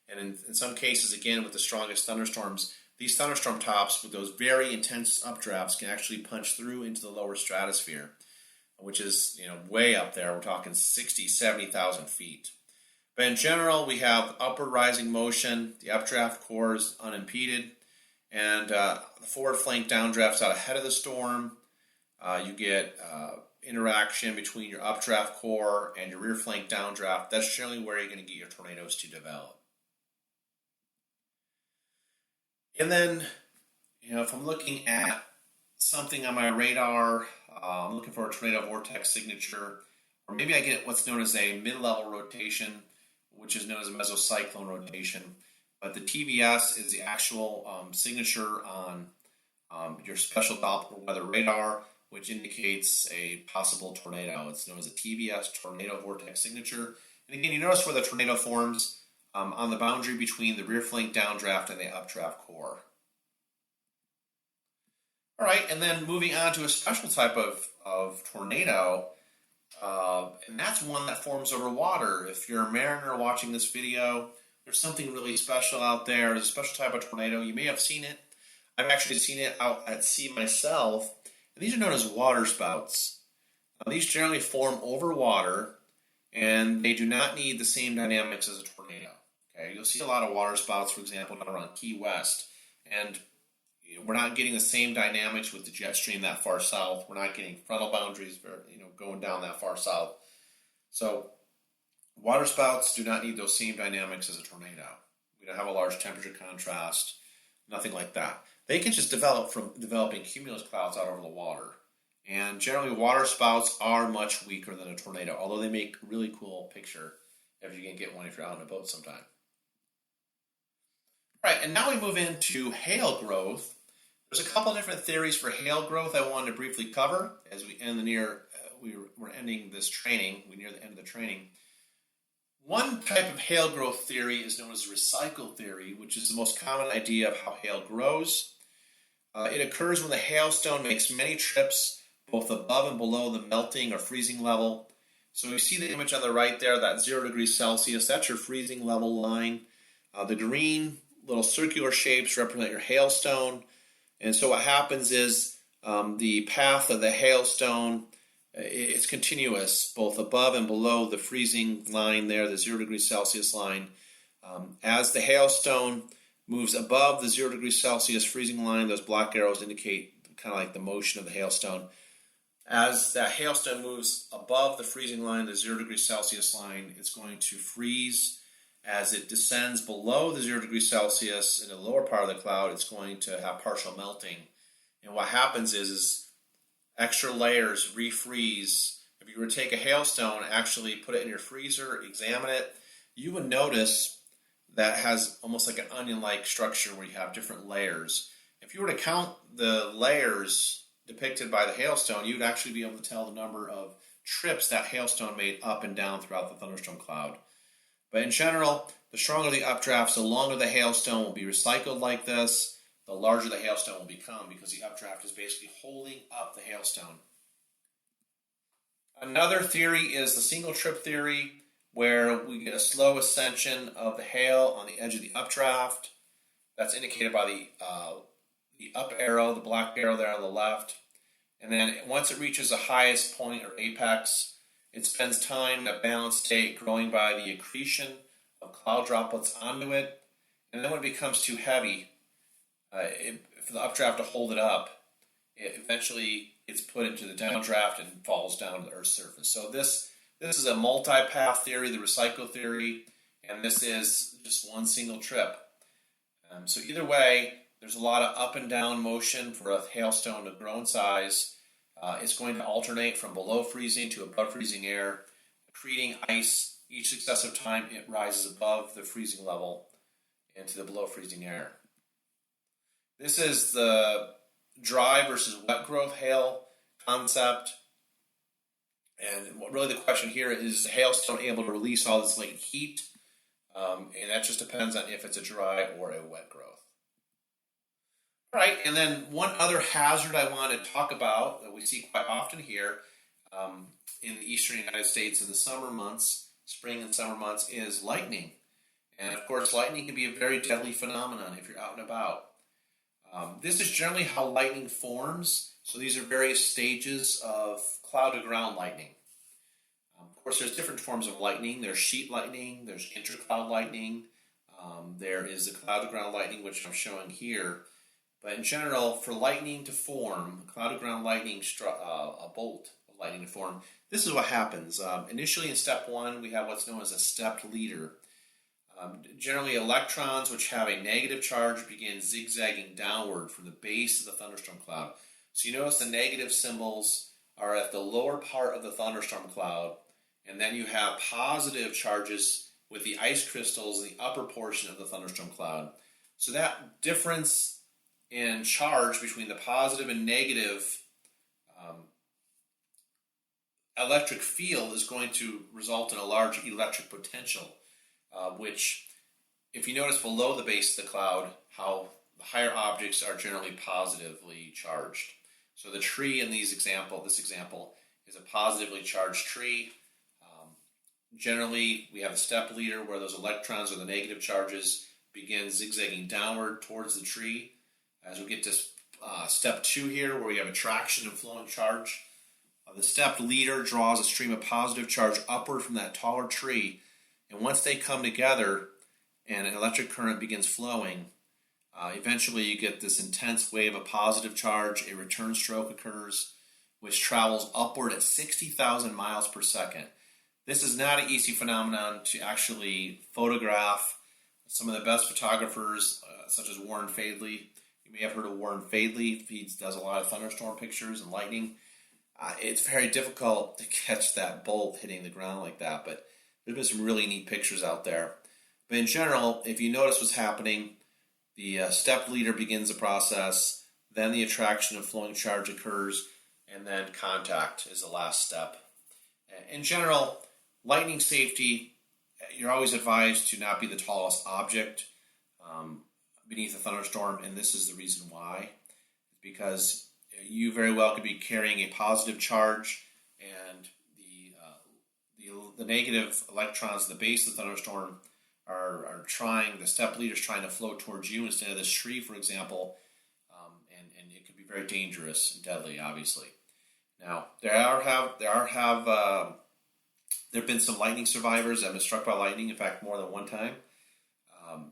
And in some cases, again, with the strongest thunderstorms, these thunderstorm tops with those very intense updrafts can actually punch through into the lower stratosphere, which is way up there. We're talking 60, 70,000 feet. But in general, we have upward rising motion. The updraft core is unimpeded. And the forward flank downdrafts out ahead of the storm. You get interaction between your updraft core and your rear flank downdraft. That's generally where you're going to get your tornadoes to develop. And then, if I'm looking at something on my radar, I'm looking for a tornado vortex signature, or maybe I get what's known as a mid-level rotation, which is known as a mesocyclone rotation. But the TVS is the actual signature on your special Doppler weather radar, which indicates a possible tornado. It's known as a TVS, tornado vortex signature. And again, you notice where the tornado forms on the boundary between the rear flank downdraft and the updraft core. All right, and then moving on to a special type of tornado, and that's one that forms over water. If you're a mariner watching this video, there's something really special out there. There's a special type of tornado. You may have seen it. I've actually seen it out at sea myself. And these are known as water spouts. These generally form over water, and they do not need the same dynamics as a tornado. Okay, you'll see a lot of water spouts, for example, down around Key West, and we're not getting the same dynamics with the jet stream that far south. We're not getting frontal boundaries, going down that far south. So water spouts do not need those same dynamics as a tornado. We don't have a large temperature contrast, nothing like that. They can just develop from developing cumulus clouds out over the water. And generally, water spouts are much weaker than a tornado, although they make a really cool picture if you can get one if you're out on a boat sometime. All right, and now we move into hail growth. There's a couple different theories for hail growth I wanted to briefly cover as we end we're ending this training. We're near the end of the training. One type of hail growth theory is known as recycle theory, which is the most common idea of how hail grows. It occurs when the hailstone makes many trips, both above and below the melting or freezing level. So you see the image on the right there, that 0 degrees Celsius, that's your freezing level line. The green little circular shapes represent your hailstone. And so what happens is the path of the hailstone, it's continuous, both above and below the freezing line there, the 0 degrees Celsius line. As the hailstone moves above the 0 degrees Celsius freezing line, those black arrows indicate kind of like the motion of the hailstone. As that hailstone moves above the freezing line, the 0 degrees Celsius line, it's going to freeze. As it descends below the 0 degrees Celsius in the lower part of the cloud, it's going to have partial melting. And what happens is extra layers refreeze. If you were to take a hailstone, actually put it in your freezer, examine it, you would notice that it has almost like an onion-like structure where you have different layers. If you were to count the layers depicted by the hailstone, you would actually be able to tell the number of trips that hailstone made up and down throughout the thunderstorm cloud. But in general, the stronger the updraft, the longer the hailstone will be recycled like this, the larger the hailstone will become because the updraft is basically holding up the hailstone. Another theory is the single trip theory, where we get a slow ascension of the hail on the edge of the updraft. That's indicated by the up arrow, the black arrow there on the left. And then once it reaches the highest point or apex, it spends time in a balanced state growing by the accretion of cloud droplets onto it. And then when it becomes too heavy, for the updraft to hold it up, it eventually gets put into the downdraft and falls down to the Earth's surface. So this is a multi-path theory, the recycle theory, and this is just one single trip. So either way, there's a lot of up and down motion for a hailstone to grow in size. It's going to alternate from below freezing to above freezing air, creating ice. Each successive time it rises above the freezing level into the below freezing air. This is the dry versus wet growth hail concept. And really the question here is the hailstone able to release all this latent heat? And that just depends on if it's a dry or a wet growth. All right, and then one other hazard I want to talk about that we see quite often here in the eastern United States in the summer months, spring and summer months, is lightning. And of course, lightning can be a very deadly phenomenon if you're out and about. This is generally how lightning forms. So these are various stages of cloud-to-ground lightning. Of course, there's different forms of lightning. There's sheet lightning, there's intercloud lightning, there is the cloud-to-ground lightning, which I'm showing here. But in general, for lightning to form, cloud-to-ground lightning, a bolt of lightning to form, this is what happens. Initially in step one, we have what's known as a stepped leader. Generally, electrons which have a negative charge begin zigzagging downward from the base of the thunderstorm cloud. So you notice the negative symbols are at the lower part of the thunderstorm cloud, and then you have positive charges with the ice crystals in the upper portion of the thunderstorm cloud. So that difference in charge between the positive and negative electric field is going to result in a large electric potential, which, if you notice below the base of the cloud, how the higher objects are generally positively charged. So the tree in this example is a positively charged tree. Generally, we have a step leader where those electrons or the negative charges begin zigzagging downward towards the tree. As we get to step 2 here, where we have attraction and flowing charge, the step leader draws a stream of positive charge upward from that taller tree, and once they come together and an electric current begins flowing, eventually you get this intense wave of positive charge. A return stroke occurs, which travels upward at 60,000 miles per second. This is not an easy phenomenon to actually photograph. Some of the best photographers, such as Warren Fadley, you may have heard of Warren Fadley. He does a lot of thunderstorm pictures and lightning. It's very difficult to catch that bolt hitting the ground like that, but there's been some really neat pictures out there. But in general, if you notice what's happening, the step leader begins the process, then the attraction and flowing charge occurs, and then contact is the last step. In general, lightning safety, you're always advised to not be the tallest object beneath a thunderstorm, and this is the reason why. Because you very well could be carrying a positive charge, and the negative electrons at the base of the thunderstorm are trying, the step leader is trying to flow towards you instead of this tree, for example, and it could be very dangerous and deadly, obviously. Now, there have been some lightning survivors that have been struck by lightning, in fact, more than one time.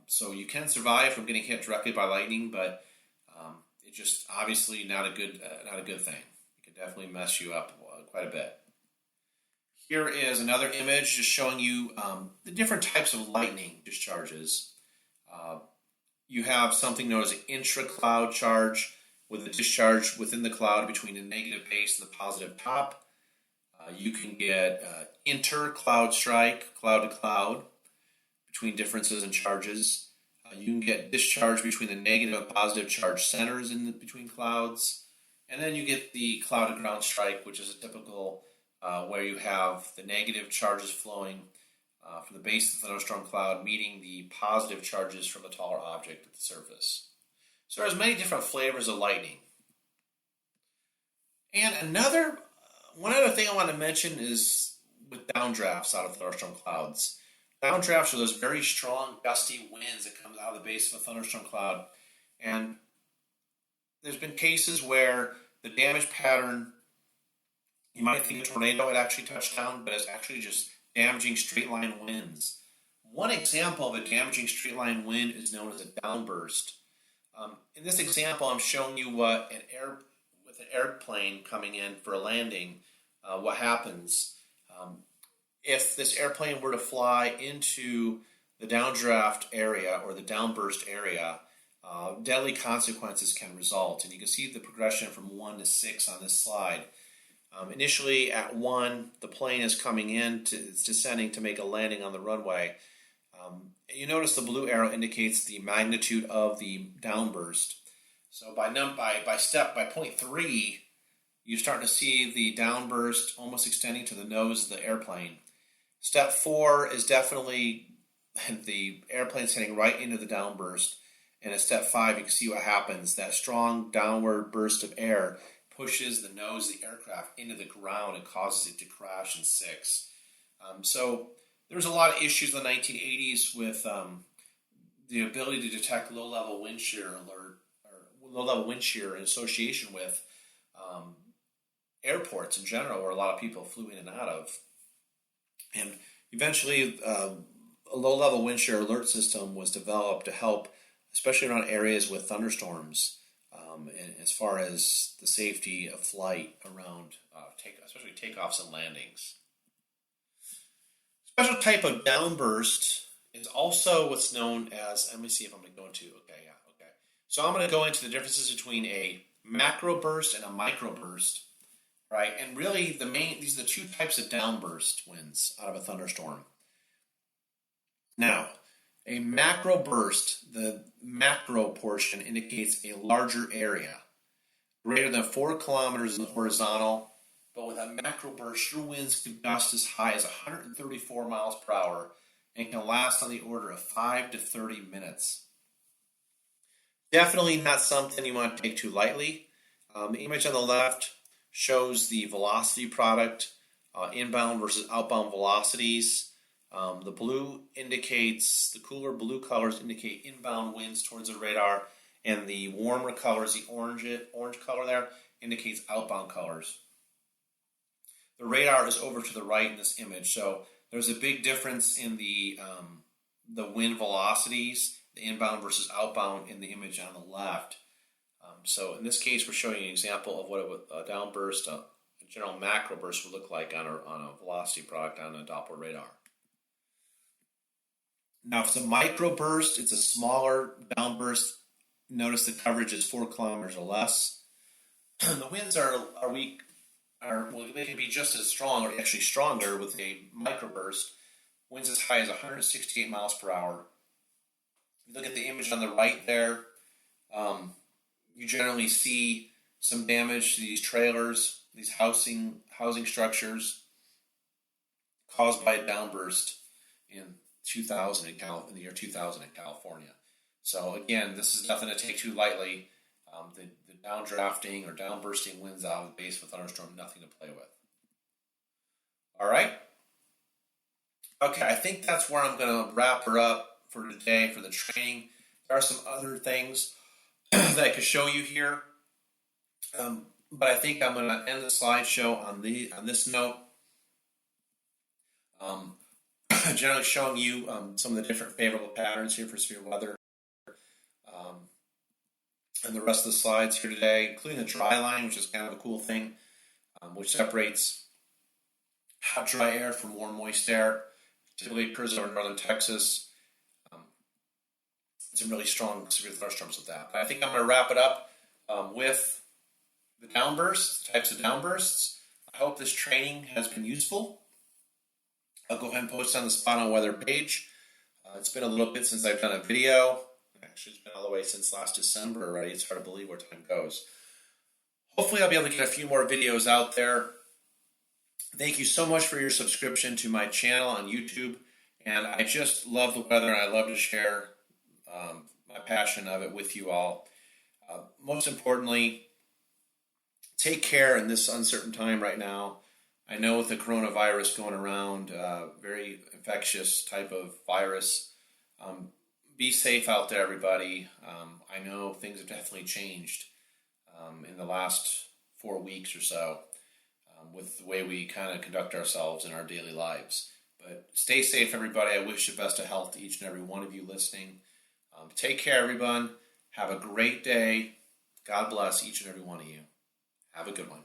So you can survive from getting hit directly by lightning, but it's just obviously not a good thing. It can definitely mess you up quite a bit. Here is another image just showing you the different types of lightning discharges. You have something known as an intra-cloud charge with a discharge within the cloud between the negative base and the positive top. You can get inter-cloud strike, cloud to cloud, between differences in charges. You can get discharge between the negative and positive charge centers between clouds. And then you get the cloud to ground strike, which is a typical where you have the negative charges flowing from the base of the thunderstorm cloud, meeting the positive charges from a taller object at the surface. So there's many different flavors of lightning. And one other thing I want to mention is with downdrafts out of thunderstorm clouds. Downdrafts are those very strong, gusty winds that come out of the base of a thunderstorm cloud. And there's been cases where the damage pattern, you might think a tornado had actually touched down, but it's actually just damaging straight line winds. One example of a damaging straight line wind is known as a downburst. In this example, I'm showing you what with an airplane coming in for a landing, what happens. If this airplane were to fly into the downdraft area or the downburst area, deadly consequences can result. And you can see the progression from 1 to 6 on this slide. Initially at 1, the plane is coming in, it's descending to make a landing on the runway. You notice the blue arrow indicates the magnitude of the downburst. So by point 3, you're starting to see the downburst almost extending to the nose of the airplane. Step 4 is definitely the airplane's heading right into the downburst. And at step 5, you can see what happens. That strong downward burst of air pushes the nose of the aircraft into the ground and causes it to crash in 6. So there was a lot of issues in the 1980s with the ability to detect low-level wind shear alert, or low-level wind shear in association with airports in general, where a lot of people flew in and out of. And eventually, a low-level wind shear alert system was developed to help, especially around areas with thunderstorms, and as far as the safety of flight around, especially takeoffs and landings. Special type of downburst is also what's known as, let me see if I'm going to go into, okay. So I'm going to go into the differences between a macro burst and a micro burst. right? And really, these are the two types of downburst winds out of a thunderstorm. Now, a macro burst, the macro portion indicates a larger area, greater than 4 kilometers in the horizontal. But with a macro burst, your winds can gust as high as 134 miles per hour and can last on the order of 5 to 30 minutes. Definitely not something you want to take too lightly. The image on the left shows the velocity product, inbound versus outbound velocities. The blue indicates, the cooler blue colors indicate inbound winds towards the radar, and the warmer colors, the orange color there, indicates outbound colors. The radar is over to the right in this image, so there's a big difference in the wind velocities, the inbound versus outbound in the image on the left. So in this case, we're showing an example of what a downburst, a general macro burst would look like on a velocity product on a Doppler radar. Now, if it's a micro burst, it's a smaller downburst. Notice the coverage is 4 kilometers or less. The winds are weak. They can be just as strong, or actually stronger, with a microburst. Winds as high as 168 miles per hour. You look at the image on the right there. You generally see some damage to these trailers, these housing structures, caused by a downburst in the year 2000 in California. So again, this is nothing to take too lightly. The downdrafting or downbursting winds out of the base of a thunderstorm, nothing to play with. All right. Okay, I think that's where I'm going to wrap her up for today for the training. There are some other things that I could show you here, but I think I'm going to end the slideshow on this note. Generally showing you some of the different favorable patterns here for severe weather. And the rest of the slides here today, including the dry line, which is kind of a cool thing, which separates hot, dry air from warm, moist air. Typically occurs over northern Texas. Some really strong severe thunderstorms with that. But I think I'm going to wrap it up with the downbursts, the types of downbursts. I hope this training has been useful. I'll go ahead and post on the Spot on Weather page. It's been a little bit since I've done a video. Actually, it's been all the way since last December already. It's hard to believe where time goes. Hopefully, I'll be able to get a few more videos out there. Thank you so much for your subscription to my channel on YouTube. And I just love the weather, and I love to share my passion of it with you all. Most importantly, take care in this uncertain time right now. I know with the coronavirus going around, very infectious type of virus. Be safe out there, everybody. I know things have definitely changed in the last 4 weeks or so with the way we kind of conduct ourselves in our daily lives. But stay safe, everybody. I wish the best of health to each and every one of you listening. Take care, everyone. Have a great day. God bless each and every one of you. Have a good one.